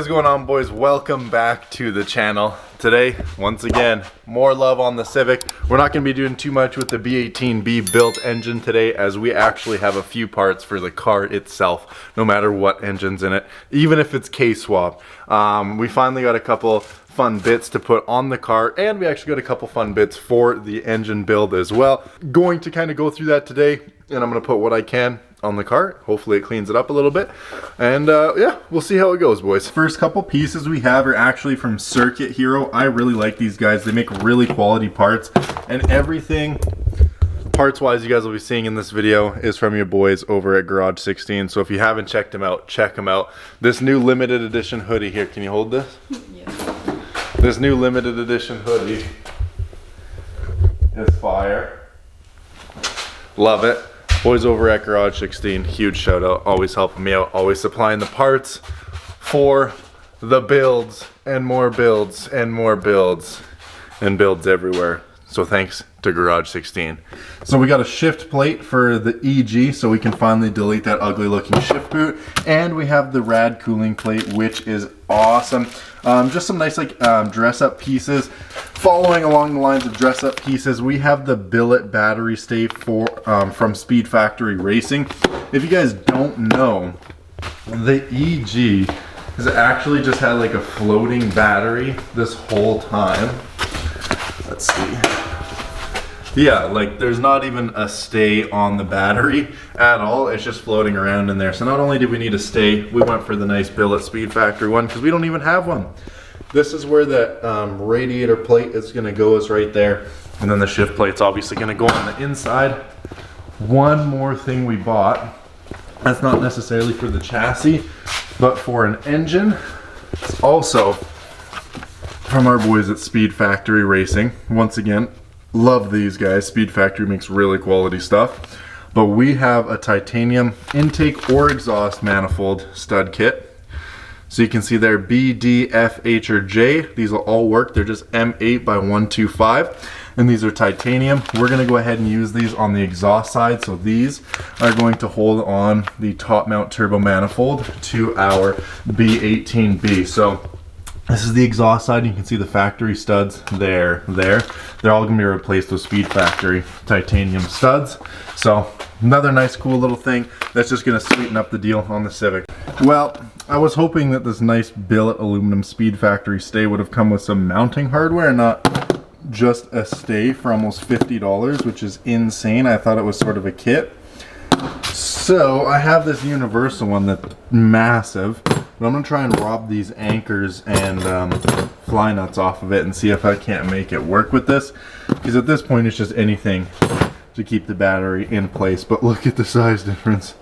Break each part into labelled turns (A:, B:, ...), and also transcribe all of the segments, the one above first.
A: is going on, boys? Welcome back to the channel. Today, once again, more love on the Civic. We're not going to be doing too much with the B18B built engine today, as we actually have a few parts for the car itself, no matter what engine's in it, even if it's K-swap. We finally got a couple fun bits to put on the car, and we actually got a couple fun bits for the engine build as well. Going to kind of go through that today, and I'm going to put what I can on the car. Hopefully it cleans it up a little bit, and yeah, we'll see how it goes, boys. First couple pieces we have are actually from Circuit Hero. I really like these guys. They make really quality parts, and everything parts wise you guys will be seeing in this video is from your boys over at Garage 16. So if you haven't checked them out, check them out. This new limited edition hoodie here, can you hold this? Yes. This new limited edition hoodie is fire. Love it. Boys over at Garage 16, huge shout out, always helping me out, always supplying the parts for the builds and more builds and more builds and builds everywhere. So thanks to Garage 16. So we got a shift plate for the EG, so we can finally delete that ugly looking shift boot. And we have the rad cooling plate, which is awesome. Just some nice like dress up pieces. Following along the lines of dress up pieces, we have the billet battery stay for from Speed Factory Racing. If you guys don't know, the EG has actually just had like a floating battery this whole time. Let's see. Yeah, like there's not even a stay on the battery at all. It's just floating around in there. So not only did we need a stay, we went for the nice billet Speed Factory one because we don't even have one. This is where the radiator plate is going to go, is right there. And then the shift plate's obviously going to go on the inside. One more thing we bought, that's not necessarily for the chassis, but for an engine. It's also from our boys at Speed Factory Racing. Once again, love these guys. Speed Factory makes really quality stuff. But we have a titanium intake or exhaust manifold stud kit. So you can see there B, D, F, H, or J. These will all work. They're just M8 by 125. And these are titanium. We're going to go ahead and use these on the exhaust side. So these are going to hold on the top mount turbo manifold to our B18B. So this is the exhaust side. You can see the factory studs there. They're all going to be replaced with Speed Factory titanium studs. So another nice cool little thing that's just going to sweeten up the deal on the Civic. Well, I was hoping that this nice billet aluminum Speed Factory stay would have come with some mounting hardware and not just a stay for almost $50, which is insane. I thought it was sort of a kit. So I have this universal one that's massive, but I'm going to try and rob these anchors and fly nuts off of it and see if I can't make it work with this, because at this point it's just anything to keep the battery in place. But look at the size difference.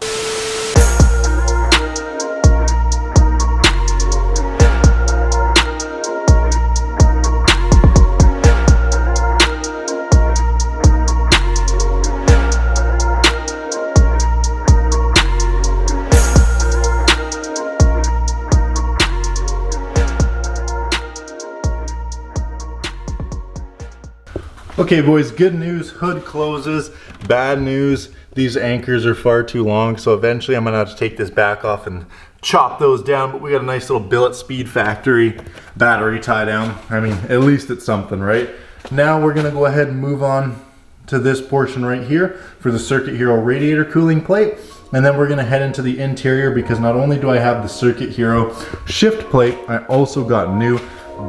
A: Okay, boys, good news, hood closes. Bad news, these anchors are far too long, so eventually I'm gonna have to take this back off and chop those down. But we got a nice little billet Speed Factory battery tie down. I mean, at least it's something, right? Now we're gonna go ahead and move on to this portion right here for the Circuit Hero radiator cooling plate. And then we're gonna head into the interior, because not only do I have the Circuit Hero shift plate, I also got new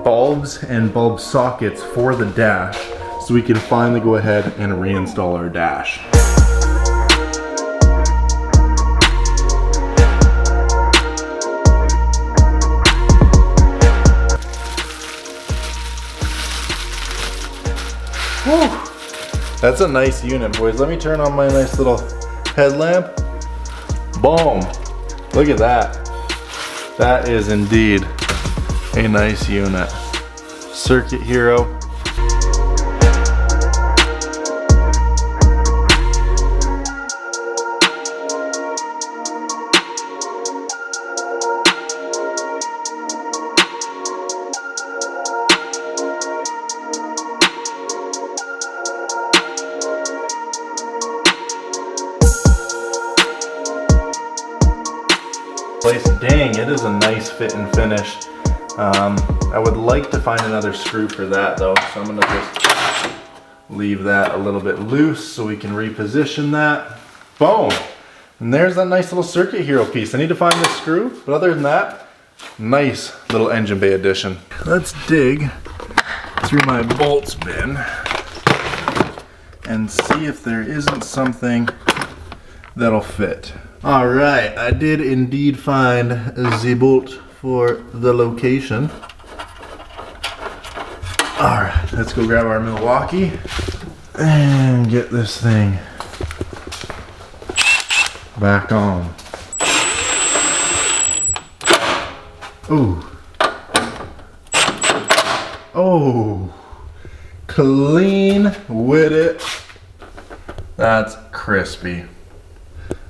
A: bulbs and bulb sockets for the dash, so we can finally go ahead and reinstall our dash. Whew. That's a nice unit, boys. Let me turn on my nice little headlamp. Boom. Look at that. That is indeed a nice unit. Circuit Hero. Place, dang, it is a nice fit and finish. I would like to find another screw for that though, so I'm gonna just leave that a little bit loose so we can reposition that. Boom! And there's that nice little circuit hero piece. I need to find this screw, but other than that, nice little engine bay addition. Let's dig through my bolts bin and see if there isn't something that'll fit. All right, I did indeed find the bolt for the location. All right, let's go grab our Milwaukee and get this thing back on. Ooh. Oh, clean with it. That's crispy.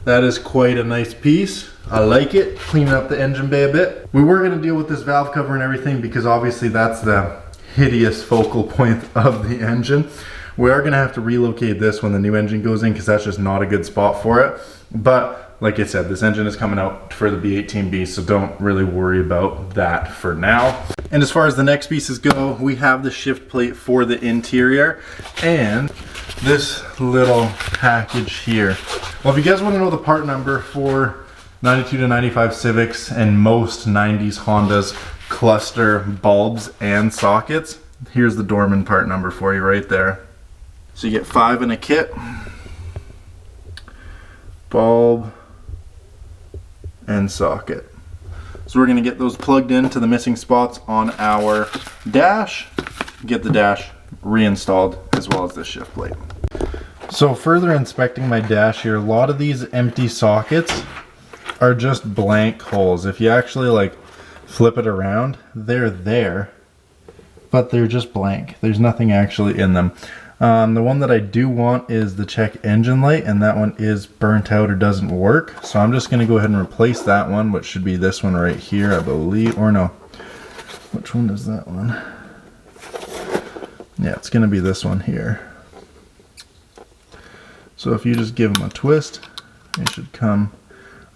A: That is quite a nice piece. I like it, cleaning up the engine bay a bit. We were gonna deal with this valve cover and everything because obviously that's the hideous focal point of the engine. We are gonna have to relocate this when the new engine goes in because that's just not a good spot for it. But like I said, this engine is coming out for the B18B, so don't really worry about that for now. And as far as the next pieces go, we have the shift plate for the interior and this little package here. Well, if you guys want to know the part number for 92 to 95 Civics and most 90s Hondas cluster bulbs and sockets, here's the Dorman part number for you right there. So you get 5 in a kit. Bulb and socket. So we're going to get those plugged into the missing spots on our dash, get the dash reinstalled as well as the shift plate. So further inspecting my dash here, a lot of these empty sockets are just blank holes. If you actually like flip it around, they're there, but they're just blank. There's nothing actually in them. The one that I do want is the check engine light, and that one is burnt out or doesn't work. So I'm just gonna go ahead and replace that one, which should be this one right here, I believe, or no. Which one does that one? Yeah, it's gonna be this one here. So if you just give them a twist, it should come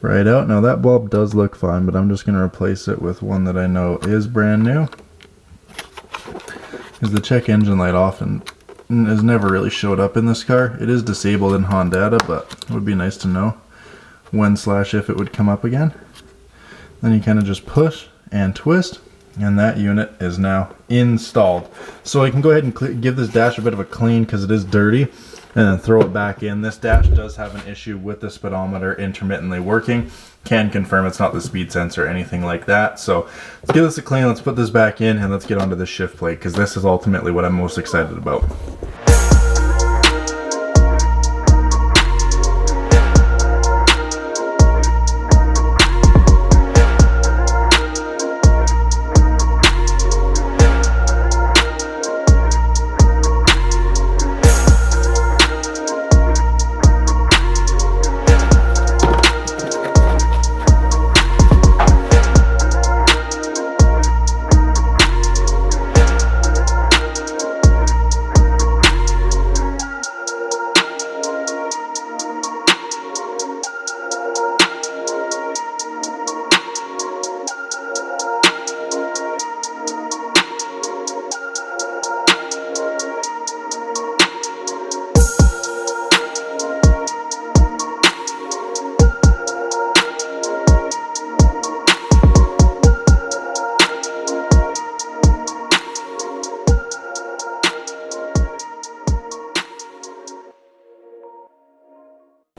A: right out. Now that bulb does look fine, but I'm just gonna replace it with one that I know is brand new. Because the check engine light often has never really showed up in this car. It is disabled in Honda, but it would be nice to know when / if it would come up again. Then you kind of just push and twist, and that unit is now installed. So I can go ahead and give this dash a bit of a clean because it is dirty, and then throw it back in. This dash does have an issue with the speedometer intermittently working. Can confirm it's not the speed sensor or anything like that. So let's give this a clean, let's put this back in, and let's get onto the shift plate because this is ultimately what I'm most excited about.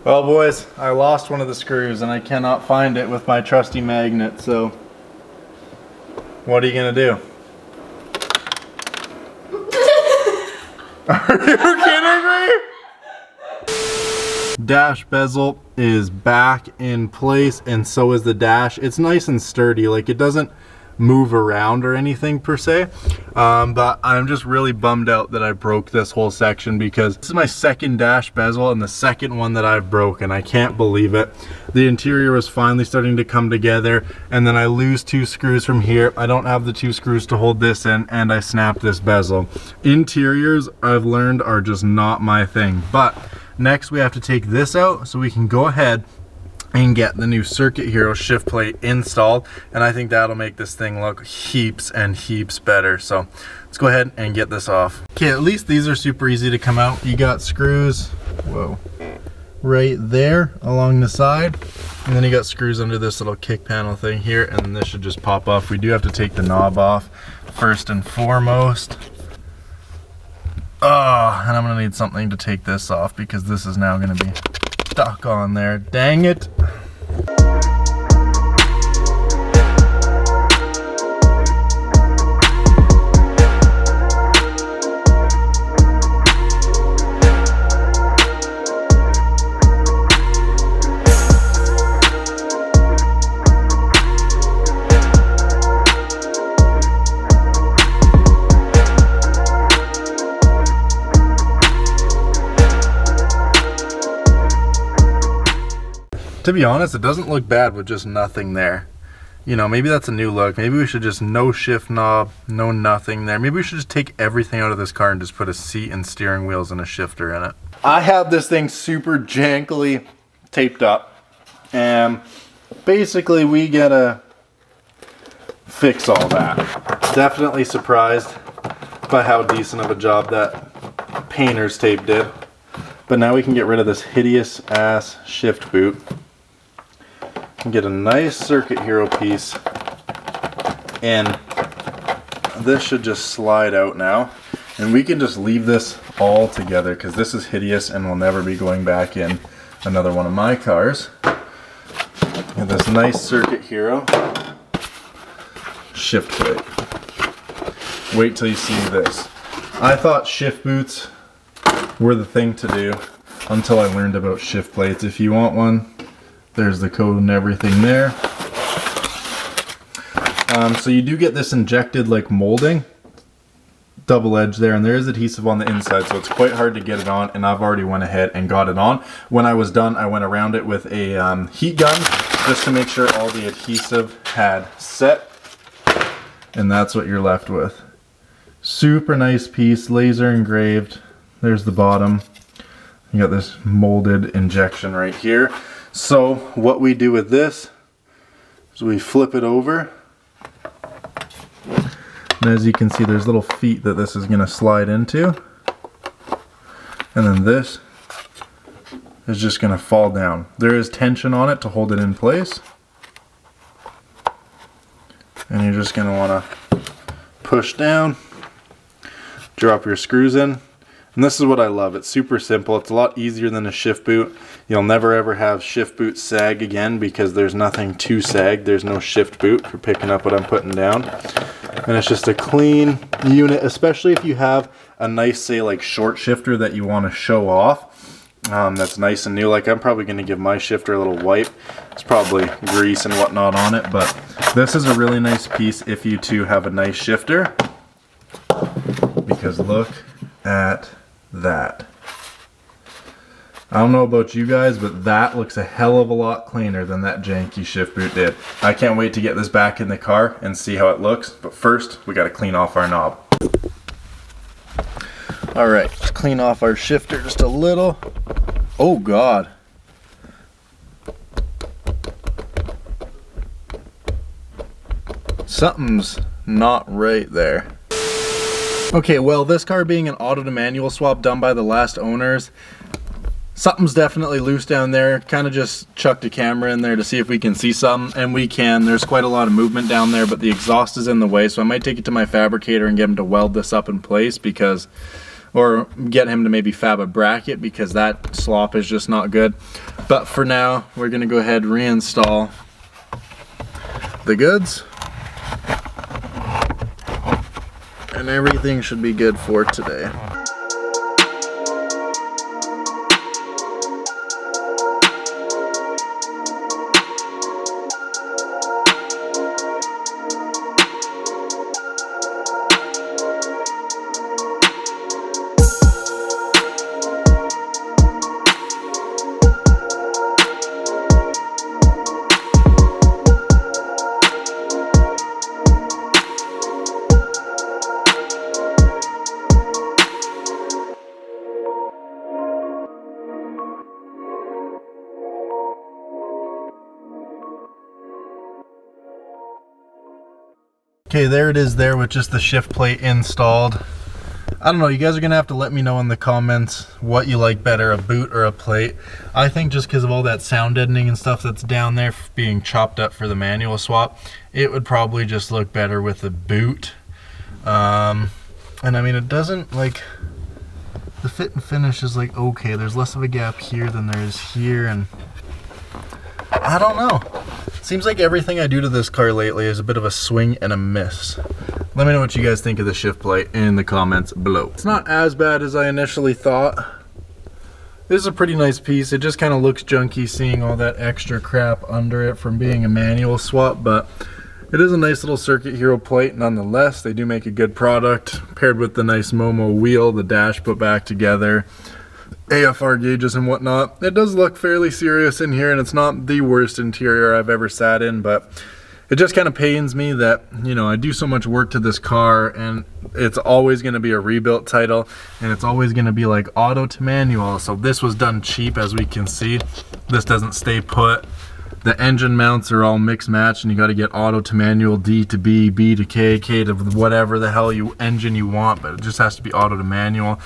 A: Well boys, I lost one of the screws and I cannot find it with my trusty magnet, so what are you gonna do? Are you kidding me? Dash bezel is back in place, and so is the dash. It's nice and sturdy, like it doesn't move around or anything per se, but I'm just really bummed out that I broke this whole section because this is my second dash bezel and the second one that I've broken. I can't believe it. The interior was finally starting to come together, and then I lose 2 screws from here. I don't have the 2 screws to hold this in, and I snapped this bezel. Interiors, I've learned, are just not my thing. But next we have to take this out so we can go ahead and get the new Circuit Hero shift plate installed, and I think that'll make this thing look heaps and heaps better. So let's go ahead and get this off. Okay, at least these are super easy to come out. You got screws, whoa, right there along the side, and then you got screws under this little kick panel thing here, and then this should just pop off. We do have to take the knob off first and foremost. Oh, and I'm gonna need something to take this off because this is now gonna be stuck on there. Dang it. To be honest, it doesn't look bad with just nothing there. You know, maybe that's a new look. Maybe we should just no shift knob, no nothing there. Maybe we should just take everything out of this car and just put a seat and steering wheels and a shifter in it. I have this thing super jankily taped up, and basically we gotta fix all that. Definitely surprised by how decent of a job that painter's tape did. But now we can get rid of this hideous ass shift boot and get a nice Circuit Hero piece, and this should just slide out now, and we can just leave this all together because this is hideous and will never be going back in another one of my cars. And this nice Circuit Hero shift plate. Wait till you see this. I thought shift boots were the thing to do until I learned about shift plates. If you want one, there's the code and everything there. So you do get this injected like molding, double edge there, and there is adhesive on the inside, so it's quite hard to get it on, and I've already went ahead and got it on. When I was done, I went around it with a heat gun just to make sure all the adhesive had set, and that's what you're left with. Super nice piece, laser engraved. There's the bottom. You got this molded injection right here. So what we do with this is we flip it over, and as you can see, there's little feet that this is going to slide into, and then this is just going to fall down. There is tension on it to hold it in place, and you're just going to want to push down, drop your screws in. And this is what I love. It's super simple. It's a lot easier than a shift boot. You'll never ever have shift boot sag again because there's nothing to sag. There's no shift boot for picking up what I'm putting down. And it's just a clean unit, especially if you have a nice, say, like short shifter that you want to show off. That's nice and new. Like, I'm probably going to give my shifter a little wipe. It's probably grease and whatnot on it, but this is a really nice piece if you too have a nice shifter. Because look at that. I don't know about you guys, but that looks a hell of a lot cleaner than that janky shift boot did. I can't wait to get this back in the car and see how it looks, but first we got to clean off our knob. Alright, let's clean off our shifter just a little. Oh god. Something's not right there. Okay, well, this car being an auto to manual swap done by the last owners, something's definitely loose down there. Kind of just chucked a camera in there to see if we can see something, and we can. There's quite a lot of movement down there, but the exhaust is in the way, so I might take it to my fabricator and get him to weld this up in place, because, or get him to maybe fab a bracket, because that slop is just not good. But for now, we're going to go ahead and reinstall the goods. And everything should be good for today. Okay, there it is there with just the shift plate installed. I don't know, you guys are gonna have to let me know in the comments what you like better, a boot or a plate. I think just because of all that sound deadening and stuff that's down there being chopped up for the manual swap, it would probably just look better with a boot. And I mean, it doesn't, like, the fit and finish is like okay. There's less of a gap here than there is here, and I don't know. Seems like everything I do to this car lately is a bit of a swing and a miss. Let me know what you guys think of the shift plate in the comments below. It's not as bad as I initially thought. This is a pretty nice piece. It just kind of looks junky seeing all that extra crap under it from being a manual swap, but it is a nice little Circuit Hero plate nonetheless. They do make a good product, paired with the nice Momo wheel, the dash put back together, AFR gauges and whatnot. It does look fairly serious in here, and it's not the worst interior I've ever sat in, but it just kind of pains me that, you know, I do so much work to this car, and it's always going to be a rebuilt title, and it's always going to be like auto to manual. So this was done cheap, as we can see. This doesn't stay put. The engine mounts are all mixed match, and you got to get auto to manual, D to B, B to K, K to whatever the hell engine you want, but it just has to be auto to manual.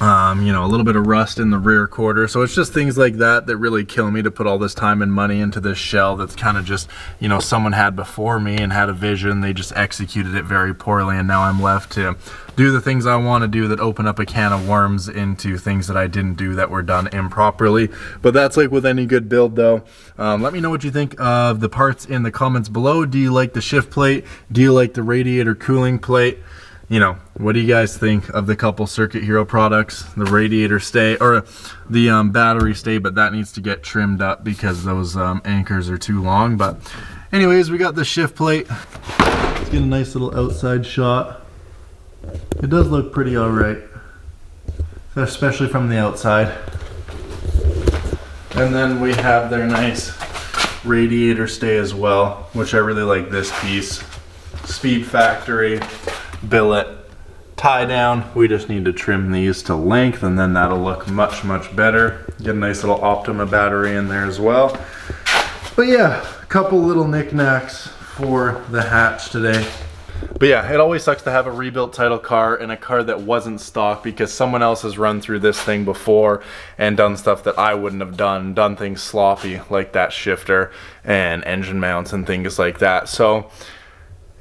A: You know, a little bit of rust in the rear quarter. So it's just things like that that really kill me, to put all this time and money into this shell that's kind of just, you know, someone had before me and had a vision. They just executed it very poorly, and now I'm left to do the things I want to do that open up a can of worms into things that I didn't do that were done improperly. But that's like with any good build though. Let me know what you think of the parts in the comments below. Do you like the shift plate? Do you like the radiator cooling plate? You know, what do you guys think of the couple Circuit Hero products? The radiator stay, or the battery stay, but that needs to get trimmed up because those anchors are too long. But anyways, we got the shift plate. Let's get a nice little outside shot. It does look pretty alright, especially from the outside. And then we have their nice radiator stay as well, which I really like this piece. Speed Factory billet tie down. We just need to trim these to length, and then that'll look much better. Get a nice little Optima battery in there as well. But yeah, a couple little knickknacks for the hatch today. But yeah, it always sucks to have a rebuilt title car and a car that wasn't stock, because someone else has run through this thing before and done stuff that I wouldn't have done things sloppy like that shifter and engine mounts and things like that. So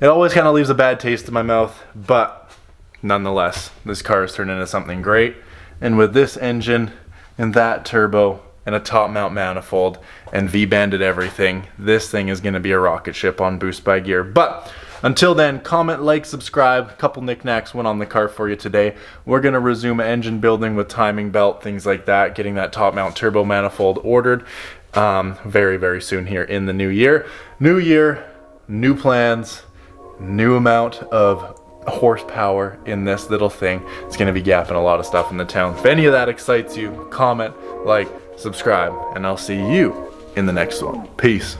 A: it always kind of leaves a bad taste in my mouth, but nonetheless, this car has turned into something great. And with this engine and that turbo and a top mount manifold and V-banded everything, this thing is going to be a rocket ship on Boost by Gear. But until then, comment, like, subscribe. A couple knickknacks went on the car for you today. We're going to resume engine building with timing belt, things like that, getting that top mount turbo manifold ordered very soon here in the new year. New year, new plans. New amount of horsepower in this little thing. It's going to be gapping a lot of stuff in the town. If any of that excites you, comment, like, subscribe, and I'll see you in the next one. Peace.